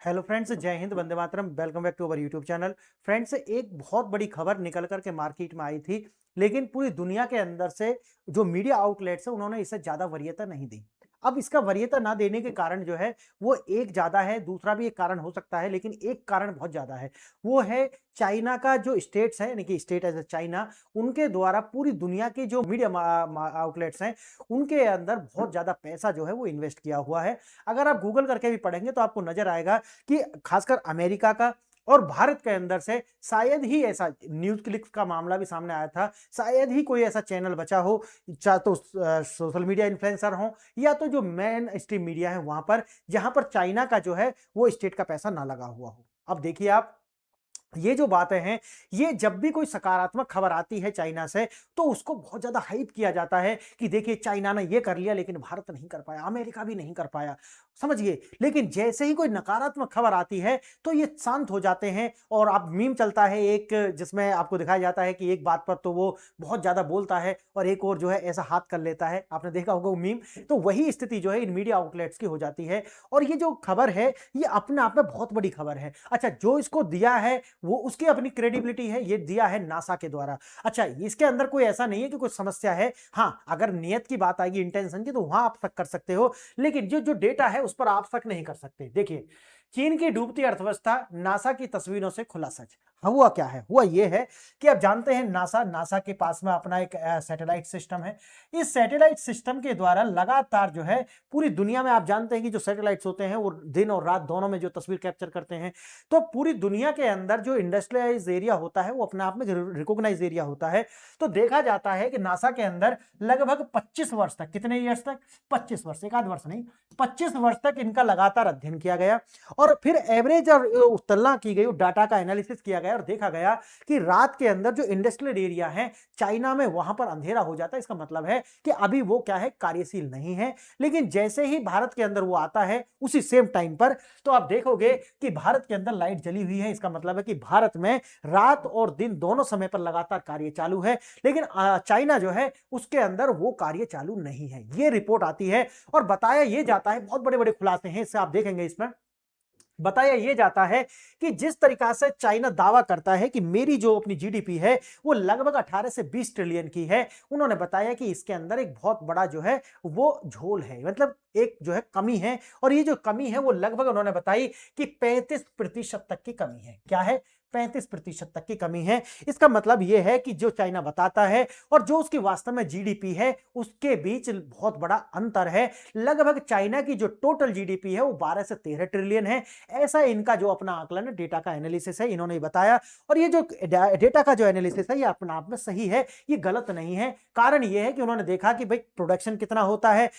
Hello friends, जय हिंद, वंदे मातरम। Welcome back to our YouTube channel. Friends, एक बहुत बड़ी खबर निकल कर के मार्केट में आई थी, लेकिन पूरी दुनिया के अंदर से जो मीडिया आउटलेट्स है उन्होंने इसे ज्यादा वरीयता नहीं दी। अब इसका वरीयता ना देने के कारण जो है वो एक ज्यादा है, दूसरा भी एक कारण हो सकता है, लेकिन एक कारण बहुत ज्यादा है। वो है चाइना का जो स्टेट्स है, यानी कि स्टेट एज चाइना, उनके द्वारा पूरी दुनिया के जो मीडिया आउटलेट्स हैं उनके अंदर बहुत ज्यादा पैसा जो है वो इन्वेस्ट किया हुआ है। अगर आप गूगल करके भी पढ़ेंगे तो आपको नजर आएगा कि खासकर अमेरिका का और भारत के अंदर से शायद ही ऐसा न्यूज क्लिक्स का मामला भी सामने आया था, शायद ही कोई ऐसा चैनल बचा हो, चाहे तो सोशल मीडिया इन्फ्लुएंसर हो या तो जो मेन स्ट्रीम मीडिया है वहां पर, जहां पर चाइना का जो है वो स्टेट का पैसा ना लगा हुआ हो। अब देखिए आप, ये जो बातें हैं, ये जब भी कोई सकारात्मक खबर आती है चाइना से, तो उसको बहुत ज्यादा हाइप किया जाता है कि देखिए चाइना ने ये कर लिया लेकिन भारत नहीं कर पाया, अमेरिका भी नहीं कर पाया, समझिए। लेकिन जैसे ही कोई नकारात्मक खबर आती है तो ये शांत हो जाते हैं। और अब मीम चलता है एक, जिसमें आपको दिखाया जाता है कि एक बात पर तो वो बहुत ज्यादा बोलता है और एक और जो है ऐसा हाथ कर लेता है, आपने देखा होगा वो मीम। तो वही स्थिति जो है इन मीडिया आउटलेट्स की हो जाती है। और ये जो खबर है ये अपने आप में बहुत बड़ी खबर है। अच्छा, जो इसको दिया है वो उसकी अपनी क्रेडिबिलिटी है, ये दिया है नासा के द्वारा। अच्छा, इसके अंदर कोई ऐसा नहीं है कि कोई समस्या है। हाँ, अगर नियत की बात आएगी, इंटेंशन की, तो वहां आप शक कर सकते हो, लेकिन जो जो डेटा है उस पर आप शक नहीं कर सकते। देखिए, चीन की डूबती अर्थव्यवस्था, नासा की तस्वीरों से खुला सच। हुआ क्या है? हुआ ये है कि आप जानते हैं नासा नासा के पास में अपना एक सैटेलाइट सिस्टम है। इस सैटेलाइट सिस्टम के द्वारा लगातार जो है पूरी दुनिया में, आप जानते हैं कि जो सैटेलाइट्स होते हैं वो दिन और रात दोनों में जो तस्वीर कैप्चर करते हैं, तो पूरी दुनिया के अंदर जो इंडस्ट्रियलाइज एरिया होता है वो अपने आप में रिकॉग्नाइज एरिया होता है। तो देखा जाता है कि नासा के अंदर लगभग 25 वर्ष तक, कितने ईयर्स तक? 25 वर्ष, एक आध वर्ष नहीं, 25 वर्ष तक इनका लगातार अध्ययन किया गया। और फिर एवरेज और तुलना की गई, डाटा का एनालिसिस किया गया और देखा गया कि रात के अंदर जो इंडस्ट्रियल एरिया है चाइना में, वहां पर अंधेरा हो जाता है। इसका मतलब है कि अभी वो क्या है, कार्यशील नहीं है। लेकिन जैसे ही भारत के अंदर वो आता है उसी सेम टाइम पर, तो आप देखोगे कि भारत के अंदर लाइट जली हुई है। इसका मतलब है कि भारत में रात और दिन दोनों समय पर लगातार कार्य चालू है। लेकिन चाइना जो है उसके अंदर वो कार्य चालू नहीं है, ये रिपोर्ट आती है। और बताया ये जाता है, बहुत बड़े बड़े खुलासे हैं इससे, आप देखेंगे इसमें बताया यह जाता है कि जिस तरीका से चाइना दावा करता है कि मेरी जो अपनी जीडीपी है वो लगभग 18 से 20 ट्रिलियन की है, उन्होंने बताया कि इसके अंदर एक बहुत बड़ा जो है वो झोल है, मतलब एक जो है कमी है। और ये जो कमी है वो लगभग उन्होंने बताई कि 35% तक की कमी है। क्या है? 35% तक की कमी है। इसका मतलब यह है कि जो चाइना बताता है और जो उसकी वास्तव में जीडीपी है उसके बीच बहुत बड़ा अंतर है। लगभग चाइना की जो टोटल जीडीपी है वो 12 से 13 ट्रिलियन है। ऐसा इनका जो अपना आकलन, डेटा का एनालिसिस है, इन्होंने बताया। और ये जो डेटा का जो एनालिसिस है ये अपने आप में सही है, ये गलत नहीं है। कारण ये है कि उन्होंने देखा कि भाई प्रोडक्शन कितना होता है,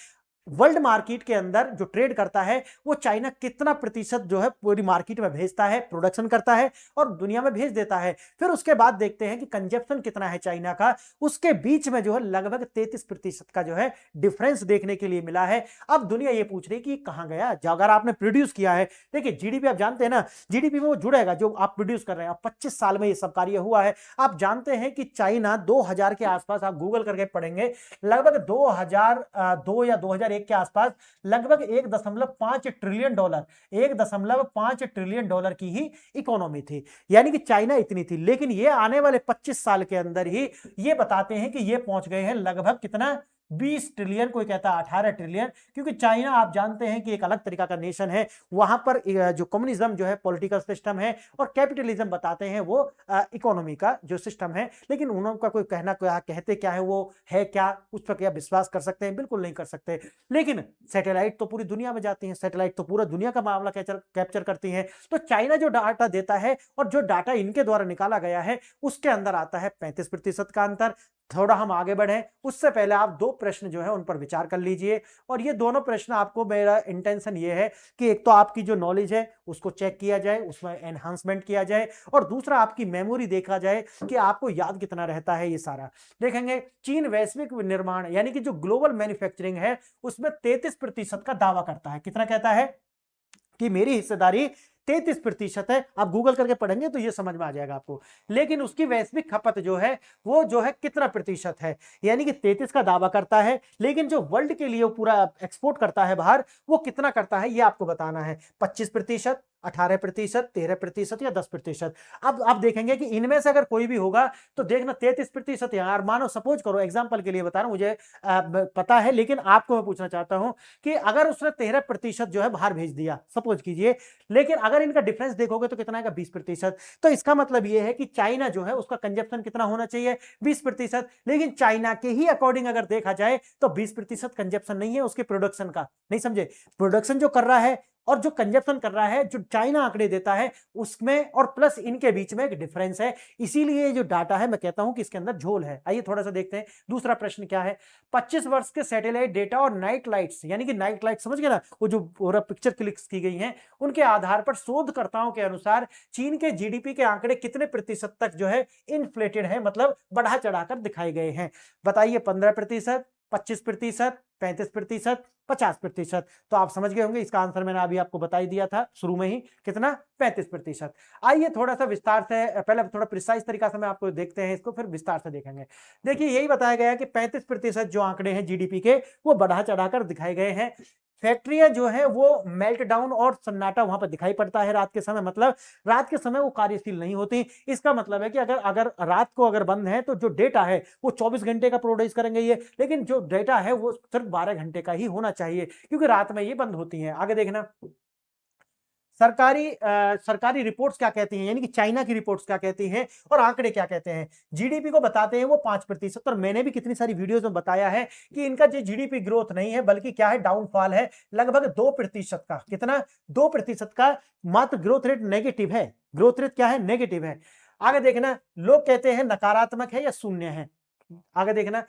वर्ल्ड मार्केट के अंदर जो ट्रेड करता है वो चाइना कितना प्रतिशत जो है पूरी मार्केट में भेजता है, प्रोडक्शन करता है और दुनिया में भेज देता है। फिर उसके बाद देखते हैं कि कंजप्शन कितना है चाइना का, उसके बीच में जो है लगभग 33% का जो है डिफरेंस देखने के लिए मिला है। अब दुनिया ये पूछ रही कि कहां गया, अगर आपने प्रोड्यूस किया है। देखिए, जीडीपी आप जानते हैं ना, जीडीपी में वो जुड़ेगा जो आप प्रोड्यूस कर रहे हैं। 25 साल में ये सब कार्य हुआ है। आप जानते हैं कि चाइना 2000 के आसपास, आप गूगल करके पढ़ेंगे, लगभग 2002 या 2001 के आसपास लगभग 1.5 ट्रिलियन डॉलर, 1.5 ट्रिलियन डॉलर की ही इकोनॉमी थी। यानी कि चाइना इतनी थी। लेकिन ये आने वाले 25 साल के अंदर ही ये बताते हैं कि ये पहुंच गए हैं लगभग कितना, 20 ट्रिलियन, कोई कहता है 18 ट्रिलियन। क्योंकि चाइना आप जानते हैं कि एक अलग तरीका का नेशन है। वहां पर जो कम्युनिज्म जो है पॉलिटिकल सिस्टम है और कैपिटलिज्म बताते हैं वो इकोनॉमी का जो सिस्टम है। लेकिन उनका कोई कहना, क्या कहते क्या है, वो है क्या, उस पर क्या विश्वास कर सकते हैं? बिल्कुल नहीं कर सकते। लेकिन सैटेलाइट तो पूरी दुनिया में जाती है, सैटेलाइट तो पूरा दुनिया का मामला कैप्चर करती है। तो चाइना जो डाटा देता है और जो डाटा इनके द्वारा निकाला गया है उसके अंदर आता है 35% का अंतर। थोड़ा हम आगे बढ़े उससे पहले आप दो प्रश्न जो है उन पर विचार कर लीजिए। और ये दोनों प्रश्न, आपको मेरा इंटेंशन ये है कि एक तो आपकी जो नॉलेज है उसको चेक किया जाए, उसमें एनहांसमेंट किया जाए, और दूसरा आपकी मेमोरी देखा जाए कि आपको याद कितना रहता है ये सारा। देखेंगे, चीन वैश्विक निर्माण यानी कि जो ग्लोबल मैन्युफैक्चरिंग है उसमें 33% का दावा करता है। कितना कहता है? कि मेरी हिस्सेदारी 33% है। आप गूगल करके पढ़ेंगे तो ये समझ में आ जाएगा आपको। लेकिन उसकी वैश्विक खपत जो है वो जो है कितना प्रतिशत है, यानी कि 33 का दावा करता है, लेकिन जो वर्ल्ड के लिए वो पूरा एक्सपोर्ट करता है बाहर, वो कितना करता है ये आपको बताना है। 25%, 18%, 13% या 10%। अब आप देखेंगे कि इनमें से अगर कोई भी होगा तो देखना 33% यार, मानो सपोज करो, एग्जांपल के लिए बता रहा हूं, मुझे पता है, लेकिन आपको मैं पूछना चाहता हूं कि अगर उसने 13% जो है बाहर भेज दिया, सपोज कीजिए, लेकिन अगर इनका डिफरेंस देखोगे तो कितना है, 20%। तो इसका मतलब यह है कि चाइना जो है उसका कंजप्शन कितना होना चाहिए, 20%। लेकिन चाइना के ही अकॉर्डिंग अगर देखा जाए तो 20% कंजप्शन नहीं है उसके प्रोडक्शन का, नहीं समझे, प्रोडक्शन जो कर रहा है और जो कंजप्शन कर रहा है, जो चाइना आंकड़े देता है उसमें और प्लस इनके बीच में एक डिफरेंस है। इसीलिए जो डाटा है मैं कहता हूं कि इसके अंदर झोल है। आइए थोड़ा सा देखते हैं दूसरा प्रश्न क्या है। 25 वर्ष के सैटेलाइट डेटा और नाइट लाइट्स, यानी कि नाइट लाइट समझ गए ना, वो जो पूरा पिक्चर क्लिक्स की गई हैं, उनके आधार पर शोधकर्ताओं के अनुसार चीन के जीडीपी के आंकड़े कितने प्रतिशत तक जो है इन्फ्लेटेड है, मतलब बढ़ा चढ़ाकर दिखाए गए हैं। बताइए, 15%, 25%, 35%, 50%। तो आप समझ गए होंगे, इसका आंसर मैंने अभी आपको बता ही दिया था शुरू में ही, कितना, 35%। आइए थोड़ा सा विस्तार से, पहले थोड़ा प्रिसाइज तरीका से मैं आपको देखते हैं इसको, फिर विस्तार से देखेंगे। देखिए यही बताया गया है कि 35% जो आंकड़े हैं जीडीपी के वो बढ़ा चढ़ाकर दिखाए गए हैं। फैक्ट्रियां जो है वो मेल्ट डाउन और सन्नाटा वहां पर दिखाई पड़ता है रात के समय, मतलब रात के समय वो कार्यशील नहीं होती। इसका मतलब है कि अगर अगर रात को अगर बंद है तो जो डेटा है वो 24 घंटे का प्रोड्यूस करेंगे ये, लेकिन जो डेटा है वो सिर्फ 12 घंटे का ही होना चाहिए क्योंकि रात में ये बंद होती हैं। आगे देखना, सरकारी रिपोर्ट्स क्या कहती हैं, यानी कि चाइना की रिपोर्ट्स क्या कहती हैं और आंकड़े क्या कहते हैं। जीडीपी को बताते हैं वो 5%, और मैंने भी कितनी सारी वीडियोस में बताया है कि इनका जो जीडीपी ग्रोथ नहीं है बल्कि क्या है, डाउनफॉल है, लगभग 2% का। कितना, 2% का मात्र ग्रोथ रेट नेगेटिव है, ग्रोथ रेट क्या है, नेगेटिव है। आगे देखना, लोग कहते हैं नकारात्मक है या शून्य है। आगे देखना,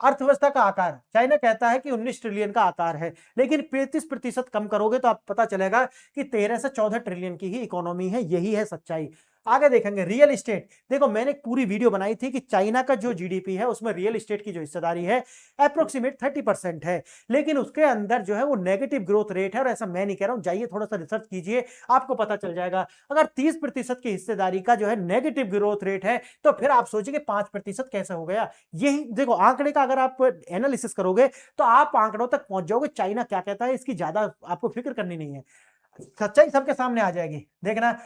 अर्थव्यवस्था का आकार चाइना कहता है कि 19 ट्रिलियन का आकार है, लेकिन 35% कम करोगे तो आप पता चलेगा कि 13 से 14 ट्रिलियन की ही इकोनॉमी है। यही है सच्चाई। आगे देखेंगे रियल एस्टेट। देखो मैंने एक पूरी वीडियो बनाई थी कि चाइना का जो जीडीपी है उसमें रियल एस्टेट की जो हिस्सेदारी है अप्रोक्सीमेट 30% है, लेकिन उसके अंदर जो है वो नेगेटिव ग्रोथ रेट है। और ऐसा मैं नहीं कह रहा हूं, जाइए थोड़ा सा रिसर्च कीजिए, आपको पता चल जाएगा। अगर 30% की हिस्सेदारी का जो है नेगेटिव ग्रोथ रेट है तो फिर आप सोचिए 5% कैसे हो गया। यही देखो आंकड़े का अगर आप एनालिसिस करोगे तो आप आंकड़ों तक पहुंच जाओगे। चाइना क्या कहता है इसकी ज्यादा आपको फिक्र करनी नहीं है, सच्चाई सबके सामने आ जाएगी। देखना,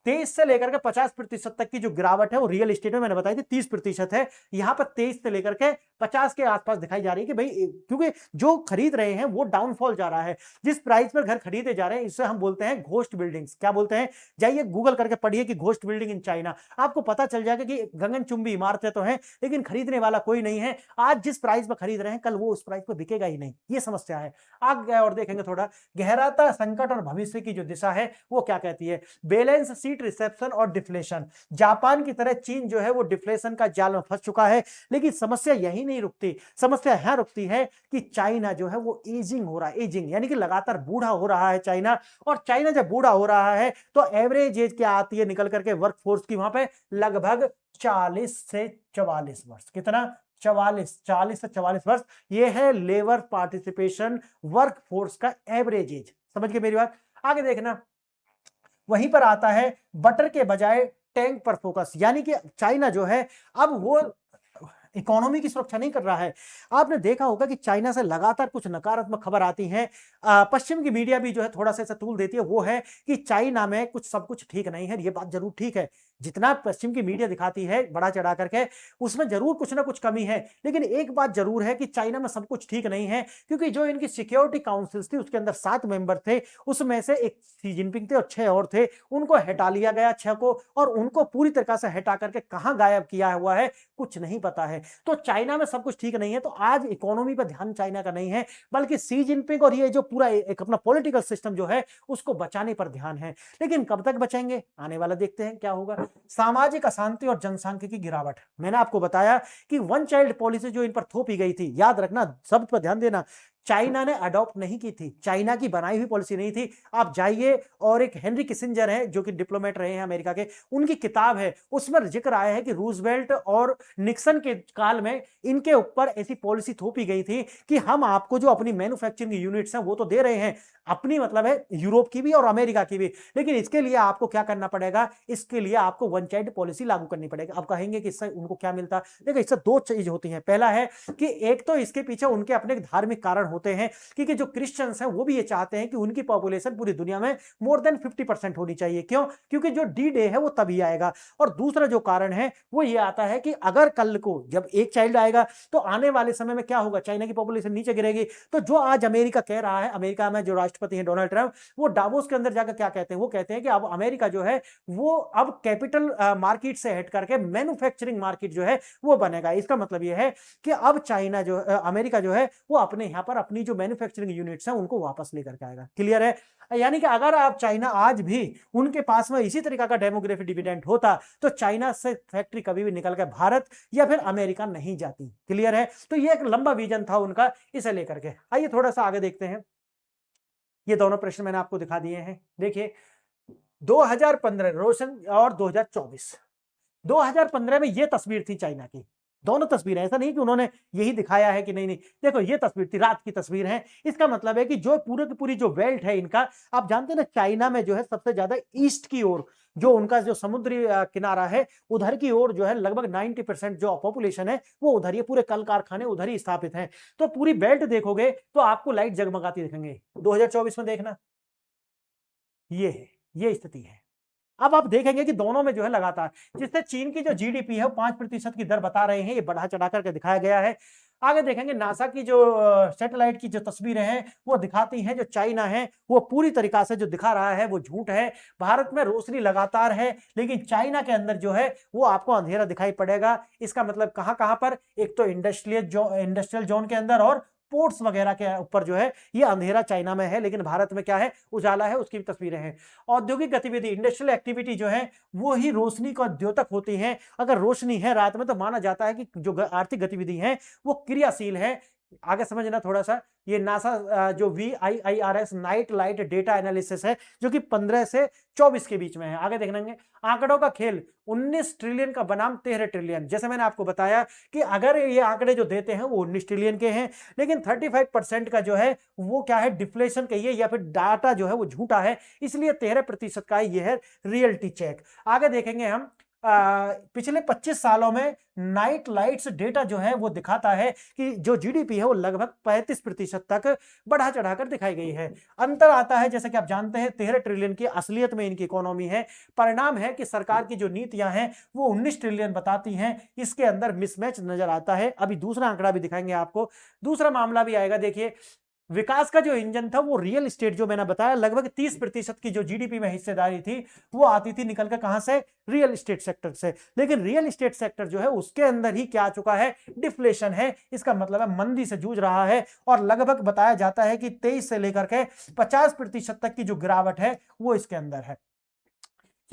23 से लेकर के 50% तक की जो गिरावट है वो रियल एस्टेट में मैंने बताई थी 30% है, यहां पर 23 से लेकर के 50 के आसपास दिखाई जा रही है कि भाई क्योंकि जो खरीद रहे हैं वो डाउनफॉल जा रहा है। जिस प्राइस पर घर खरीदे जा रहे हैं इसे हम बोलते हैं घोस्ट बिल्डिंग्स। क्या बोलते हैं, जाइए गूगल करके पढ़िए कि घोस्ट बिल्डिंग इन चाइना, आपको पता चल जाएगा कि गगनचुंबी इमारतें तो हैं लेकिन खरीदने वाला कोई नहीं है। आज जिस प्राइस पर खरीद रहे हैं कल वो उस प्राइस पर बिकेगा ही नहीं, ये समस्या है। आगे और देखेंगे थोड़ा, गहराता संकट और भविष्य की जो दिशा है वो क्या कहती है। बैलेंस शीट रिसेप्शन और डिफ्लेशन, जापान की तरह चीन जो है वो डिफ्लेशन का जाल में फंस चुका है। लेकिन समस्या यही नहीं रुकती, समस्या यहां रुकती है कि चाइना जो है वो एजिंग हो रहा है, एजिंग यानी कि लगातार बूढ़ा हो रहा है चाइना। और चाइना जब बूढ़ा हो रहा है तो एवरेज एज क्या आती है निकल करके वर्कफोर्स की, वहां पे लगभग 40 से 44 वर्ष। कितना, 40 से 44 वर्ष, ये है लेबर पार्टिसिपेशन वर्कफोर्स का एवरेज एज। समझ गए मेरी बात। आगे देखना, वहीं पर आता है बटर के बजाय टैंक पर फोकस, यानी कि चाइना जो है अब वो इकोनॉमी की सुरक्षा नहीं कर रहा है। आपने देखा होगा कि चाइना से लगातार कुछ नकारात्मक खबर आती हैं, पश्चिम की मीडिया भी जो है थोड़ा सा तूल देती है, वो है कि चाइना में कुछ सब कुछ ठीक नहीं है। ये बात जरूर ठीक है, जितना पश्चिम की मीडिया दिखाती है बड़ा चढ़ा करके उसमें जरूर कुछ ना कुछ कमी है। लेकिन एक बात जरूर है कि चाइना में सब कुछ ठीक नहीं है, क्योंकि जो इनकी सिक्योरिटी काउंसिल थी उसके अंदर 7 मेंबर थे, उसमें से एक शी जिनपिंग थे और 6 और थे, उनको हटा लिया गया 6 को, और उनको पूरी तरह से हटा करके कहां गायब किया हुआ है कुछ नहीं पता है। तो चाइना में सब कुछ ठीक नहीं है। तो आज इकोनॉमी पर ध्यान चाइना का नहीं है बल्कि शी जिनपिंग और ये जो पूरा एक अपना पॉलिटिकल सिस्टम जो है उसको बचाने पर ध्यान है। लेकिन कब तक बचाएंगे, आने वाला देखते हैं क्या होगा। सामाजिक अशांति और जनसांख्यिकी की गिरावट, मैंने आपको बताया कि वन चाइल्ड पॉलिसी जो इन पर थोपी गई थी, याद रखना, सब पर ध्यान देना, चाइना ने अडॉप्ट नहीं की थी, चाइना की बनाई हुई पॉलिसी नहीं थी। आप जाइए और एक हेनरी किसिंजर है जो कि डिप्लोमेट रहे हैं अमेरिका के, उनकी किताब है उसमें जिक्र आया है कि रूजवेल्ट और निक्सन के काल में इनके ऊपर ऐसी पॉलिसी थोपी गई थी कि हम आपको जो अपनी मैन्युफैक्चरिंग यूनिट्स हैं वो तो दे रहे हैं, अपनी मतलब है यूरोप की भी और अमेरिका की भी, लेकिन इसके लिए आपको क्या करना पड़ेगा, इसके लिए आपको वन चाइल्ड पॉलिसी लागू करनी पड़ेगी। आप कहेंगे कि इससे उनको क्या मिलता, देखो इससे 2 चीज होती हैं। पहला है कि एक तो इसके पीछे उनके अपने धार्मिक कारण होते हैं, क्योंकि जो क्रिश्चियंस हैं वो भी ये चाहते हैं कि उनकी पॉपुलेशन पूरी दुनिया में मोर देन 50% होनी चाहिए। क्यों? क्योंकि जो डी डे है वो तभी आएगा। और दूसरा जो कारण है वो ये आता है कि अगर कल को जब एक चाइल्ड आएगा तो आने वाले समय में क्या होगा, चाइना की पॉपुलेशन नीचे गिरेगी। तो जो आज अमेरिका कह रहा है, अमेरिका में जो राष्ट्रपति हैं डोनाल्ड ट्रंप, वो डावोस के अंदर जाकर क्या कहते हैं, वो कहते हैं कि अब अमेरिका जो है वो अब कैपिटल मार्केट से हट करके मैन्युफैक्चरिंग मार्केट जो है वो बनेगा। इसका मतलब ये है कि अब चाइना जो अमेरिका जो है वो अपने यहां पर अपनी जो मैन्युफैक्चरिंग यूनिट्स हैं उनको वापस लेकर के आएगा। क्लियर है? यानी कि अगर आप चाइना आज भी उनके पास में इसी तरीका का डेमोग्राफिक डिविडेंड होता तो चाइना से फैक्ट्री कभी भी निकल के भारत या फिर अमेरिका नहीं जाती। क्लियर है? तो ये एक लंबा विजन था उनका इसे लेकर के। आइए थोड़ा सा आगे देखते हैं। ये दोनों प्रश्न मैंने आपको दिखा दिए हैं। देखिए 2015 रोशन और 2024, 2015 में ये तस्वीर थी चाइना की। दोनों तस्वीरें, ऐसा नहीं कि उन्होंने यही दिखाया है कि नहीं नहीं, देखो ये तस्वीर थी, रात की तस्वीर है। इसका मतलब है कि जो पूरी की पूरी जो बेल्ट है इनका, आप जानते हैं ना चाइना में जो है सबसे ज्यादा ईस्ट की ओर जो उनका जो समुद्री किनारा है उधर की ओर जो है लगभग 90% जो पॉपुलेशन है वो उधर, ये पूरे कल कारखाने उधर ही स्थापित हैं। तो पूरी बेल्ट देखोगे तो आपको लाइट जगमगाती दिखेंगे। 2024 में देखना, ये स्थिति है। अब आप देखेंगे कि दोनों में जो है लगातार, जिससे चीन की जो जीडीपी है वो 5% की दर बता रहे हैं, ये बढ़ा चढ़ा करके दिखाया गया है। आगे देखेंगे नासा की जो सैटेलाइट की जो तस्वीरें हैं वो दिखाती हैं जो चाइना है वो पूरी तरीका से जो दिखा रहा है वो झूठ है। भारत में रोशनी लगातार है लेकिन चाइना के अंदर जो है वो आपको अंधेरा दिखाई पड़ेगा। इसका मतलब कहां कहां पर, एक तो इंडस्ट्रियल जोन के अंदर और पोर्ट्स वगैरह के ऊपर जो है ये अंधेरा चाइना में है, लेकिन भारत में क्या है, उजाला है। उसकी भी तस्वीरें हैं। औद्योगिक गतिविधि, इंडस्ट्रियल एक्टिविटी जो है वो ही रोशनी का द्योतक होती है। अगर रोशनी है रात में तो माना जाता है कि जो आर्थिक गतिविधि है वो क्रियाशील है। आगे समझना थोड़ा सा, ये नासा जो VIIRS night light data analysis है जो कि 15 से 24 के बीच में है। आगे देखेंगे आंकड़ों का खेल, 19 ट्रिलियन का बनाम 13 ट्रिलियन। जैसे मैंने आपको बताया कि अगर ये आंकड़े जो देते हैं वो 19 ट्रिलियन के हैं, लेकिन 35% का जो है वो क्या है, डिफ्लेशन कहिए या फिर डाटा जो है वो झूठा है, इसलिए 13% का ये है रियलिटी चेक। आगे देखेंगे हम पिछले 25 सालों में नाइट लाइट्स डेटा जो है वो दिखाता है कि जो जीडीपी है वो लगभग 35% तक बढ़ा चढ़ाकर दिखाई गई है। अंतर आता है, जैसे कि आप जानते हैं 13 ट्रिलियन की असलियत में इनकी इकोनॉमी है। परिणाम है कि सरकार की जो नीतियां हैं वो 19 ट्रिलियन बताती हैं, इसके अंदर मिसमैच नजर आता है। अभी दूसरा आंकड़ा भी दिखाएंगे आपको, दूसरा मामला भी आएगा। देखिए विकास का जो इंजन था वो रियल एस्टेट, जो मैंने बताया लगभग 30% की जो जीडीपी में हिस्सेदारी थी वो आती थी निकल कर कहां से, रियल एस्टेट सेक्टर से। लेकिन रियल एस्टेट सेक्टर जो है उसके अंदर ही क्या आ चुका है, डिफ्लेशन है। इसका मतलब है मंदी से जूझ रहा है और लगभग बताया जाता है कि 23 से लेकर के 50% तक की जो गिरावट है वो इसके अंदर है।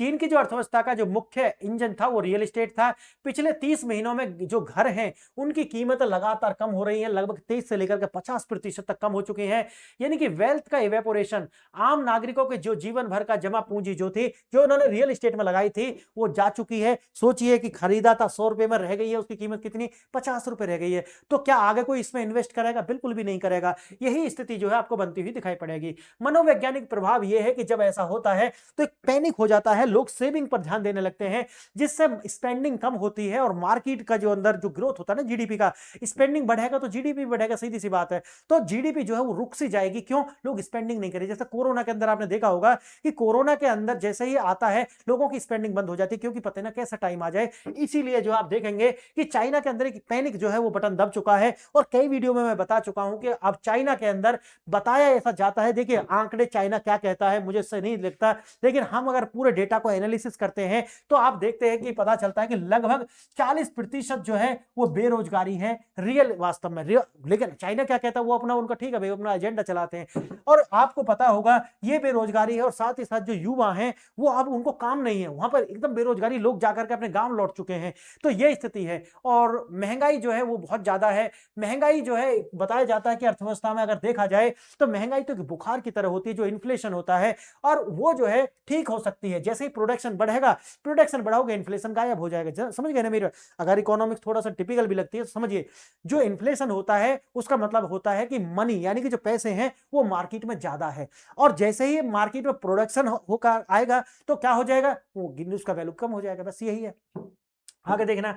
चीन की जो अर्थव्यवस्था का जो मुख्य इंजन था वो रियल एस्टेट था। पिछले 30 महीनों में जो घर हैं उनकी कीमत लगातार कम हो रही है, लगभग 23 से लेकर के 50% तक कम हो चुकी है। यानी कि वेल्थ का इवेपोरेशन, आम नागरिकों के जो जीवन भर का जमा पूंजी जो थी, जो उन्होंने रियल एस्टेट में लगाई थी, वो जा चुकी है। सोचिए कि खरीदा था 100 रुपए में, रह गई है उसकी कीमत कितनी, 50 रुपए रह गई है। तो क्या आगे कोई इसमें इन्वेस्ट करेगा? बिल्कुल भी नहीं करेगा। यही स्थिति जो है आपको बनती हुई दिखाई पड़ेगी। मनोवैज्ञानिक प्रभाव यह है कि जब ऐसा होता है तो एक पैनिक हो जाता है, लोग सेविंग पर ध्यान देने लगते हैं, जिससे स्पेंडिंग कम होती है और मार्केट का जो अंदर जो ग्रोथ होता है ना जीडीपी का, स्पेंडिंग बढ़ेगा तो जीडीपी बढ़ेगा, सीधी सी बात है। तो जीडीपी जो है वो रुक सी जाएगी। क्यों? लोग स्पेंडिंग नहीं करें। जैसे कोरोना के अंदर आपने देखा होगा कि कोरोना के अंदर जैसे ही आता है लोगों की स्पेंडिंग बंद हो जाती है, क्योंकि पता ना कैसा टाइम आ जाए। इसीलिए जो आप देखेंगे कि चाइना के अंदर एक पैनिक जो है वो बटन दब चुका है और कई वीडियो में मैं बता चुका हूं कि अब चाइना के अंदर बताया ऐसा जाता है। देखिए आंकड़े चाइना क्या कहता है मुझे इससे नहीं लगता, लेकिन हम अगर पूरे डेटा को एनालिसिस करते हैं तो आप देखते हैं कि पता चलता है कि लगभग 40% जो है वो बेरोजगारी है रियल, वास्तव में लेकिन चाइना क्या कहता है वो अपना, उनका ठीक है भाई, अपना एजेंडा चलाते हैं। और आपको पता होगा ये बेरोजगारी है और साथ ही साथ जो युवा हैं वो अब उनको काम नहीं है, वहां पर एकदम बेरोजगारी, लोग जाकर के अपने गांव लौट चुके हैं। तो ये स्थिति है। और महंगाई जो है वो बहुत ज्यादा है। महंगाई जो है बताया जाता है कि अर्थव्यवस्था में अगर देखा जाए तो महंगाई तो बुखार की तरह होती है, जो इन्फ्लेशन होता है, और वो जो है ठीक हो सकती है जैसे ही प्रोडक्शन बढ़ेगा। प्रोडक्शन बढ़ाओगे इन्फ्लेशन गायब हो जाएगा। समझ गए ना मेरे? अगर इकोनॉमिक्स थोड़ा सा टिपिकल भी लगती है तो समझिए, जो इन्फ्लेशन होता है उसका मतलब होता है कि मनी यानी कि जो पैसे हैं वो मार्केट में ज्यादा है, और जैसे ही मार्केट में प्रोडक्शन होकर आएगा तो क्या हो जाएगा, वो उसका वैल्यू कम हो जाएगा। बस यही है। आगे देखना,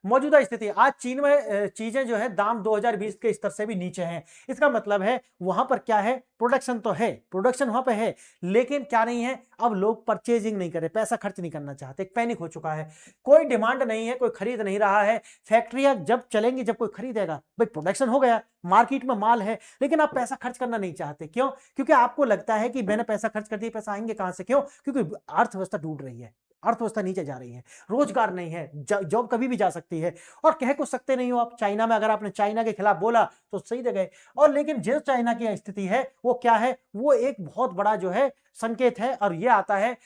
मौजूदा स्थिति, आज चीन में चीजें जो है दाम 2020 के स्तर से भी नीचे हैं। इसका मतलब है वहां पर क्या है, प्रोडक्शन तो है, प्रोडक्शन वहां पे है, लेकिन क्या नहीं है, अब लोग परचेजिंग नहीं कर रहे, पैसा खर्च नहीं करना चाहते, पैनिक हो चुका है, कोई डिमांड नहीं है, कोई खरीद नहीं रहा है। फैक्ट्रियां जब चलेंगी, जब कोई खरीदेगा, भाई प्रोडक्शन हो गया, मार्केट में माल है, लेकिन आप पैसा खर्च करना नहीं चाहते। क्यों? क्योंकि आपको लगता है कि मैंने पैसा खर्च कर दिया, पैसा आएंगे कहां से? क्यों? क्योंकि अर्थव्यवस्था टूट रही है, अर्थव्यवस्था नीचे जा रही है, रोजगार नहीं है, जॉब कभी भी जा सकती है। और कह कुछ सकते नहीं हो आप। चाइना में अगर आपने चाइना के खिलाफ बोला तो सही जगह, और लेकिन जो चाइना की स्थिति है वो क्या है, वो एक बहुत बड़ा जो है संकेत है, और ये आता है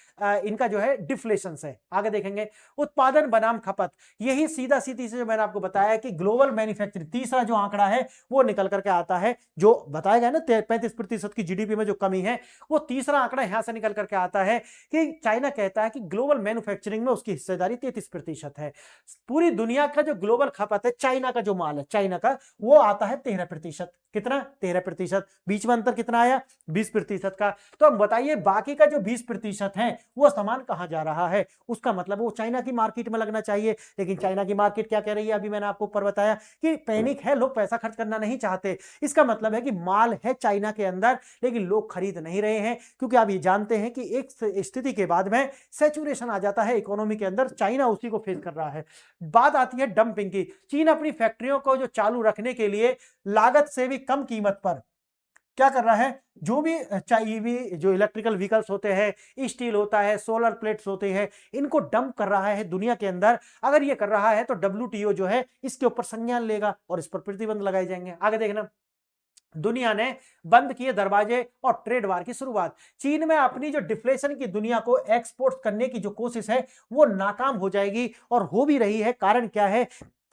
इनका जो है डिफ्लेशन से। आगे देखेंगे, उत्पादन बनाम खपत, यही सीधा सीधी से जो मैंने आपको बताया कि ग्लोबल मैन्युफैक्चरिंग, तीसरा जो आंकड़ा है वो निकल करके आता है, जो बताया गया ना 35% की जीडीपी में जो कमी है, वो तीसरा आंकड़ा यहां से निकल करके आता है कि चाइना कहता है कि ग्लोबल मैन्युफैक्चरिंग में उसकी हिस्सेदारी 33% है। पूरी दुनिया का जो ग्लोबल खपत है, चाइना का जो माल है चाइना का, वो आता है 13%। कितना? 13%। बीच में अंतर कितना आया? 20% का। तो अब बताइए बाकी का जो 20% है वो सामान कहां जा रहा है? उसका मतलब वो चाइना की मार्केट में लगना चाहिए, लेकिन चाइना की मार्केट क्या कह रही है? अभी मैंने आपको ऊपर बताया कि पैनिक है, लोग पैसा खर्च करना नहीं चाहते। इसका मतलब है कि माल है चाइना के अंदर, लेकिन लोग खरीद नहीं रहे हैं, क्योंकि आप ये जानते हैं कि एक स्थिति के बाद में सैचुरेशन आ जाता है इकोनॉमी के अंदर। चाइना उसी को फेस कर रहा है। बात आती है डंपिंग की। चीन अपनी फैक्ट्रियों को जो चालू रखने के लिए लागत से भी कम कीमत पर क्या कर रहा है, जो भी ईवी, जो इलेक्ट्रिकल व्हीकल्स होते हैं, स्टील होता है, सोलर प्लेट्स होते हैं, इनको डंप कर रहा है दुनिया के अंदर। अगर ये कर रहा है तो WTO जो है इसके ऊपर संज्ञान लेगा और इस पर प्रतिबंध लगाए जाएंगे। आगे देखना, दुनिया ने बंद किए दरवाजे और ट्रेड वार की शुरुआत। चीन में अपनी जो डिफ्लेशन की दुनिया को एक्सपोर्ट करने की जो कोशिश है वो नाकाम हो जाएगी, और हो भी रही है। कारण क्या है?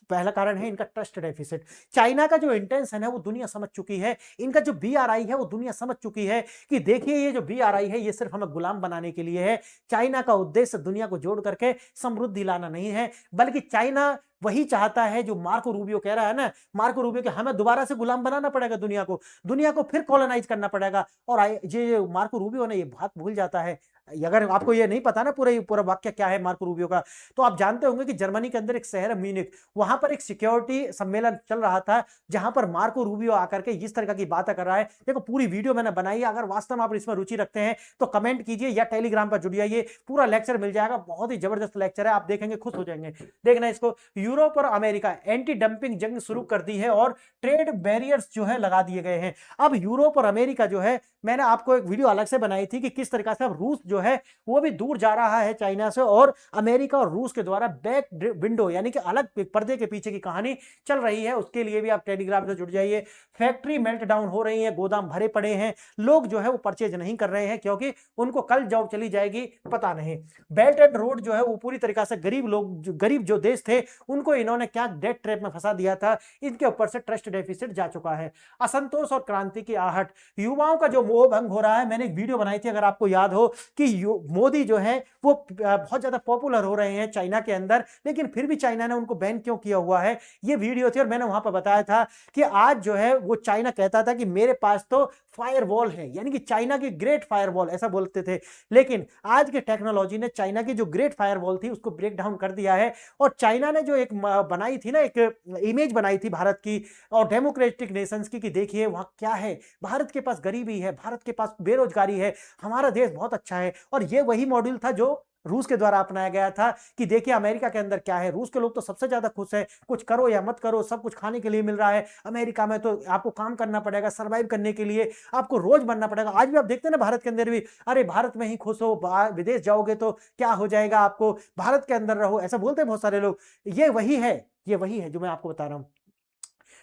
पहला कारण है इनका ट्रस्ट डेफिसिट। चाइना का जो इंटेंशन है वो दुनिया समझ चुकी है, इनका जो BRI है वो दुनिया समझ चुकी है कि देखिए ये जो BRI है ये सिर्फ हमें गुलाम बनाने के लिए है। चाइना का उद्देश्य दुनिया को जोड़ करके समृद्धि लाना नहीं है, बल्कि चाइना वही चाहता है जो मार्को रूबियो कह रहा है ना, मार्को रूबियो कि हमें दोबारा से गुलाम बनाना पड़ेगा दुनिया को फिर कॉलोनाइज करना पड़ेगा। और ये मार्को रूबियो ने ये बात भूल जाता है। अगर आपको ये नहीं पता ना पूरा वाक्य क्या है मार्को रूबियो का, तो आप जानते होंगे कि जर्मनी के अंदर एक शहर है म्यूनिख, वहां पर एक सिक्योरिटी सम्मेलन चल रहा था, जहां पर मार्को रूबियो आकर के इस तरह की बातें कर रहा है। देखो पूरी वीडियो मैंने बनाई है, अगर वास्तव में आप इसमें रुचि रखते हैं तो कमेंट कीजिए या टेलीग्राम पर जुड़ जाइए, पूरा लेक्चर मिल जाएगा। बहुत ही जबरदस्त लेक्चर है, आप देखेंगे खुश हो जाएंगे। देखना इसको, यूरोप और अमेरिका एंटी डंपिंग जंग शुरू कर दी है और ट्रेड बैरियर्स जो है लगा दिए गए हैं। अब यूरोप और अमेरिका जो है, मैंने आपको एक वीडियो अलग से बनाई थी कि किस तरीके से अब रूस जो है वो भी दूर जा रहा है चाइना से, और अमेरिका और रूस के द्वारा बैक विंडो यानी कि अलग पर्दे के पीछे की कहानी चल रही है। उसके लिए भी आप टेलीग्राम से जुड़ जाइए। फैक्ट्री मेल्ट डाउन हो रही है, गोदाम भरे पड़े हैं, लोग जो है वो परचेज नहीं कर रहे हैं क्योंकि उनको कल जॉब चली जाएगी पता नहीं। बेल्ट एंड रोड जो है वो पूरी तरीके से गरीब जो देश थे उनको इन्होंने क्या डेट ट्रैप में फंसा दिया था, इनके ऊपर से ट्रस्ट डेफिसिट जा चुका है। असंतोष और क्रांति की आहट, युवाओं का जो मोह भंग हो रहा है। मैंने एक वीडियो बनाई थी अगर आपको याद हो कि मोदी जो है वो बहुत ज्यादा पॉपुलर हो रहे हैं चाइना के अंदर, लेकिन फिर भी चाइना ने उनको बैन क्यों किया हुआ है, ये वीडियो थी और मैंने वहां पर बताया था कि आज जो है वो चाइना कहता था कि मेरे पास तो फायरवॉल है, यानी कि चाइना की ग्रेट फायरवॉल ऐसा बोलते थे, लेकिन आज के टेक्नोलॉजी ने चाइना की जो ग्रेट फायरवॉल थी उसको ब्रेक डाउन कर दिया है। और चाइना ने जो एक बनाई थी ना, एक इमेज बनाई थी भारत की और डेमोक्रेटिक नेशंस की, कि देखिए वहां क्या है, भारत के पास गरीबी है, भारत के पास बेरोजगारी है, हमारा देश बहुत अच्छा है। और ये वही मॉड्यूल था जो रूस के द्वारा अपनाया गया था कि देखिए अमेरिका के अंदर क्या है, रूस के लोग तो सबसे ज्यादा खुश है, कुछ करो या मत करो सब कुछ खाने के लिए मिल रहा है, अमेरिका में तो आपको काम करना पड़ेगा, सर्वाइव करने के लिए आपको रोज बनना पड़ेगा। आज भी आप देखते हैं ना भारत के अंदर भी, अरे भारत में ही खुश हो, विदेश जाओगे तो क्या हो जाएगा, आपको भारत के अंदर रहो, ऐसा बोलते हैं बहुत सारे लोग। ये वही है जो मैं आपको बता रहा हूं।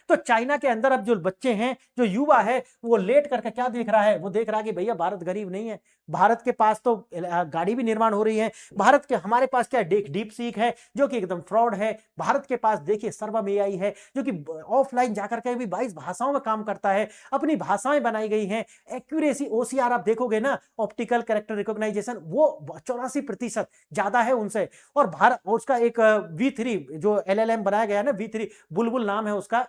तो चाइना के अंदर अब जो बच्चे हैं, जो युवा है, वो लेट करके क्या देख रहा है, वो देख रहा है कि भैया भारत गरीब नहीं है, भारत के पास तो गाड़ी भी निर्माण हो रही है, भारत के हमारे पास क्या डीप सीक है जो कि एकदम फ्रॉड है, भारत के पास देखिए सर्वम AI है जो कि ऑफलाइन जाकर के भी 22 भाषाओं में काम करता है, अपनी भाषाएं बनाई गई हैं, एक्यूरेसी OCR आप देखोगे ना, ऑप्टिकल कैरेक्टर रिकॉग्नाइजेशन, वो 84% ज्यादा है उनसे। और भारत उसका एक V3 जो LLM बनाया गया ना, V3 बुलबुल नाम है उसका,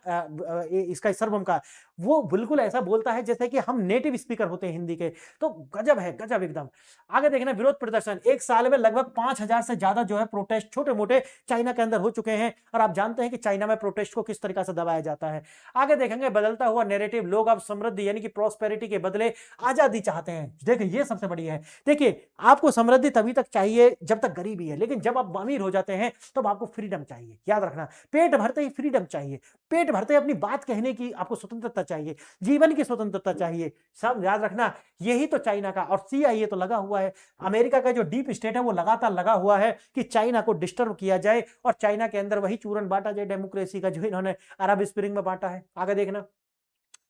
इसका सर्वम का, वो बिल्कुल ऐसा बोलता है जैसे कि हम नेटिव स्पीकर होते हैं हिंदी के। तो गजब है, गजब एकदम। आगे देखना विरोध प्रदर्शन, एक साल में लगभग 5,000 से ज्यादा जो है प्रोटेस्ट छोटे मोटे चाइना के अंदर हो चुके हैं, और आप जानते हैं कि चाइना में प्रोटेस्ट को किस तरीके से दबाया जाता है। आगे देखेंगे बदलता हुआ नैरेटिव, लोग अब समृद्धि यानी कि प्रॉस्पेरिटी के बदले आजादी चाहते हैं। देखिए ये सबसे बड़ी है। देखिए आपको समृद्धि तभी तक चाहिए जब तक गरीबी है, लेकिन जब आप अमीर हो जाते हैं तब आपको फ्रीडम चाहिए। याद रखना, पेट भरते ही फ्रीडम चाहिए, पेट भरते ही अपनी बात कहने की आपको स्वतंत्रता चाहिए, जीवन की स्वतंत्रता चाहिए। सब याद रखना, यही तो चाइना का, और CIA तो लगा हुआ है, अमेरिका का जो डीप स्टेट है वो लगातार लगा हुआ है कि चाइना को डिस्टर्ब किया जाए और चाइना के अंदर वही चूरन बांटा जाए डेमोक्रेसी का, जो इन्होंने अरब स्प्रिंग में बांटा है। आगे देखना,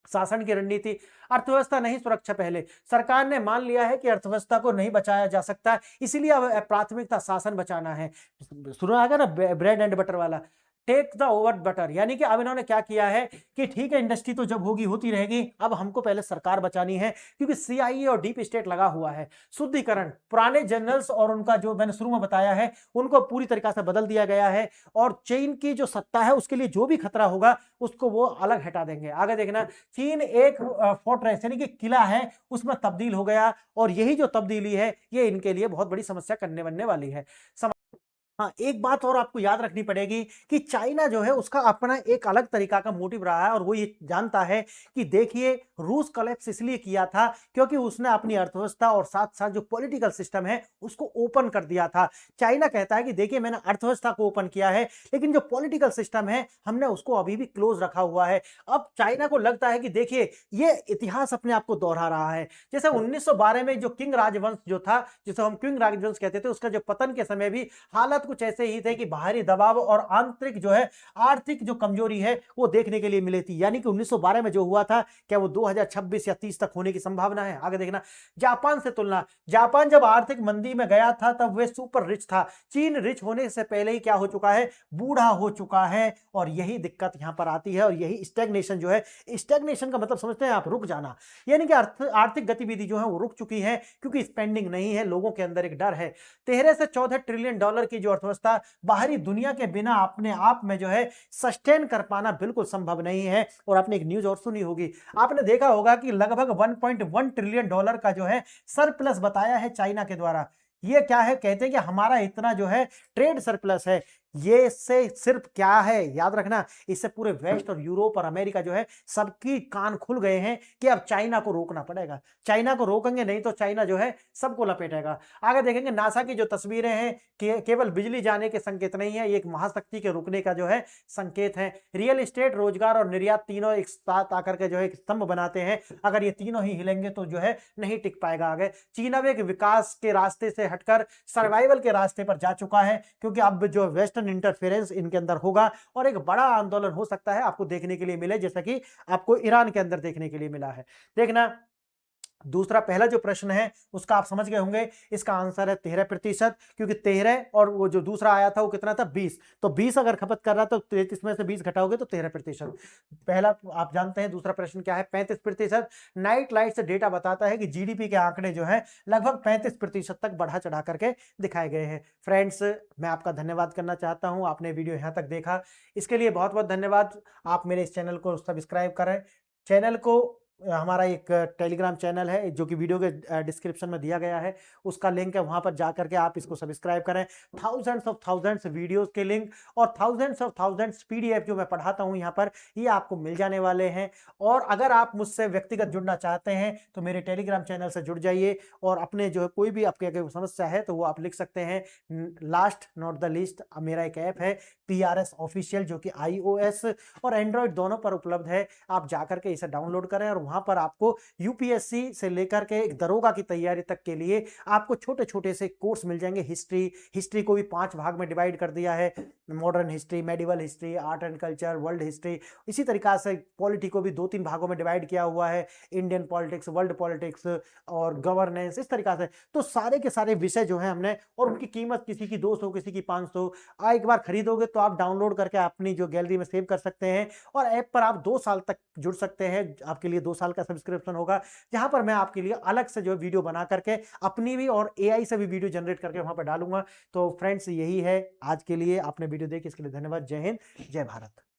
शासन की रणनीति, अर्थव्यवस्था नहीं सुरक्षा पहले। सरकार ने मान लिया है कि अर्थव्यवस्था को नहीं बचाया जा सकता, इसीलिए अब प्राथमिकता शासन बचाना है। सुना है ना ब्रेड एंड बटर वाला, टेक द ओवर बटर, यानी कि अब इन्होंने क्या किया है कि ठीक है इंडस्ट्री तो जब होगी होती रहेगी, अब हमको पहले सरकार बचानी है, क्योंकि CIA और डीप स्टेट लगा हुआ है। शुद्धिकरण, पुराने जनरल्स और उनका जो मैंने शुरू में बताया है उनको पूरी तरीके से बदल दिया गया है, और चीन की जो सत्ता है उसके लिए जो भी खतरा होगा उसको वो अलग हटा देंगे। आगे देखना, चीन एक फोर्ट्रेस यानी कि किला है उसमें तब्दील हो गया, और यही जो तब्दीली है ये इनके लिए बहुत बड़ी समस्या करने बनने वाली है। हाँ, एक बात और आपको याद रखनी पड़ेगी कि चाइना जो है उसका अपना एक अलग तरीका का मोटिव रहा है, और वो ये जानता है कि देखिए रूस कोलैप्स इसलिए किया था क्योंकि उसने अपनी अर्थव्यवस्था और साथ साथ जो पॉलिटिकल सिस्टम है उसको ओपन कर दिया था। चाइना कहता है कि देखिए मैंने अर्थव्यवस्था को ओपन किया है, लेकिन जो पॉलिटिकल सिस्टम है हमने उसको अभी भी क्लोज रखा हुआ है। अब चाइना को लगता है कि देखिए ये इतिहास अपने आप को दोहरा रहा है। जैसे 1912 में जो किंग राजवंश जो था, जिसे हम किंग राजवंश कहते थे, उसका जो पतन के समय भी हालात कुछ ऐसे ही थे कि बाहरी दबाव और आंतरिक जो है आर्थिक जो कमजोरी है वो देखने के लिए मिली थी। यानी कि 1912 में जो हुआ था, क्या वो 2026 या 30 तक होने की संभावना है? आगे देखना, जापान से तुलना, जापान जब आर्थिक मंदी में गया था तब वे सुपर रिच था, चीन रिच होने से पहले ही क्या हो चुका है, बूढ़ा हो चुका है। और यही दिक्कत यहां पर आती है, और यही स्टैग्नेशन जो है, स्टैग्नेशन का मतलब समझते हैं आप, रुक जाना, यानी कि आर्थिक गतिविधि जो है वो रुक चुकी है क्योंकि स्पेंडिंग नहीं है, लोगों के अंदर एक डर है। 13 से 14 ट्रिलियन डॉलर की जो अर्थव्यवस्था बाहरी दुनिया के बिना अपने आप में जो है सस्टेन कर पाना बिल्कुल संभव नहीं है। और आपने एक न्यूज और सुनी होगी, आपने देखा होगा कि लगभग 1.1 ट्रिलियन डॉलर का जो है सरप्लस बताया है चाइना के द्वारा। ये क्या है, कहते हैं कि हमारा इतना जो है ट्रेड सरप्लस है। ये इससे सिर्फ क्या है, याद रखना, इससे पूरे वेस्ट और यूरोप और अमेरिका जो है सबकी कान खुल गए हैं कि अब चाइना को रोकना पड़ेगा। चाइना को रोकेंगे नहीं तो चाइना जो है सबको लपेटेगा। आगे देखेंगे नासा की जो तस्वीरें हैं केवल बिजली जाने के संकेत नहीं है, ये एक महाशक्ति के रुकने का जो है संकेत है। रियल एस्टेट, रोजगार और निर्यात तीनों एक साथ आकर के जो है एक स्तंभ बनाते हैं, अगर ये तीनों ही हिलेंगे तो जो है नहीं टिक पाएगा आगे। चीन अब एक विकास के रास्ते से हटकर सर्वाइवल के रास्ते पर जा चुका है, क्योंकि अब जो वेस्टर्न इंटरफेरेंस इनके अंदर होगा और एक बड़ा आंदोलन हो सकता है आपको देखने के लिए मिले, जैसा कि आपको ईरान के अंदर देखने के लिए मिला है। देखना, दूसरा, पहला जो प्रश्न है उसका आप समझ गए होंगे, इसका आंसर है 13%, क्योंकि 13 और वो जो दूसरा आया था वो कितना था, 20। तो 20 अगर खपत कर रहा तो 33 में से 20 घटाओगे तो 13%। पहला आप जानते हैं। दूसरा प्रश्न क्या है, 35%। नाइट लाइट से डेटा बताता है कि GDP के आंकड़े जो है लगभग 35% तक बढ़ा चढ़ा करके दिखाए गए हैं। फ्रेंड्स, मैं आपका धन्यवाद करना चाहता हूं, आपने वीडियो यहां तक देखा, इसके लिए बहुत बहुत धन्यवाद। आप मेरे इस चैनल को सब्सक्राइब करें। चैनल को, हमारा एक टेलीग्राम चैनल है जो कि वीडियो के डिस्क्रिप्शन में दिया गया है, उसका लिंक है, वहां पर जाकर के आप इसको सब्सक्राइब करें। थाउजेंड्स वीडियोस के लिंक और थाउजेंड्स PDF जो मैं पढ़ाता हूं यहाँ पर, ये आपको मिल जाने वाले हैं। और अगर आप मुझसे व्यक्तिगत जुड़ना चाहते हैं तो मेरे टेलीग्राम चैनल से जुड़ जाइए, और अपने जो है कोई भी आपके अगर समस्या है तो वो आप लिख सकते हैं। लास्ट नॉट द लीस्ट, मेरा एक ऐप है PRS ऑफिशियल, जो कि iOS और एंड्रॉयड दोनों पर उपलब्ध है। आप जाकर के इसे डाउनलोड करें, और वहां पर आपको UPSC से लेकर के एक दरोगा की तैयारी तक के लिए आपको छोटे छोटे से कोर्स मिल जाएंगे। हिस्ट्री को भी 5 भाग में डिवाइड कर दिया है, modern history, medieval history, art and culture, world history. इसी तरीका से पॉलिटी को भी 2-3 भागों में डिवाइड किया हुआ है, इंडियन पॉलिटिक्स, वर्ल्ड पॉलिटिक्स और गवर्नेंस, इस तरीका से। तो सारे के सारे विषय जो है हमने, और उनकी कीमत किसी की 200, किसी की 500। एक बार खरीदोगे तो आप डाउनलोड करके अपनी जो गैलरी में सेव कर सकते हैं, और ऐप पर आप 2 साल तक जुड़ सकते हैं। आपके लिए 2 साल का सब्सक्रिप्शन होगा, जहां पर मैं आपके लिए अलग से जो वीडियो बना करके अपनी भी और AI से भी वीडियो जनरेट करके वहां पर डालूंगा। तो फ्रेंड्स, यही है आज के लिए। आपने वीडियो देखी, इसके लिए धन्यवाद। जय हिंद, जय भारत।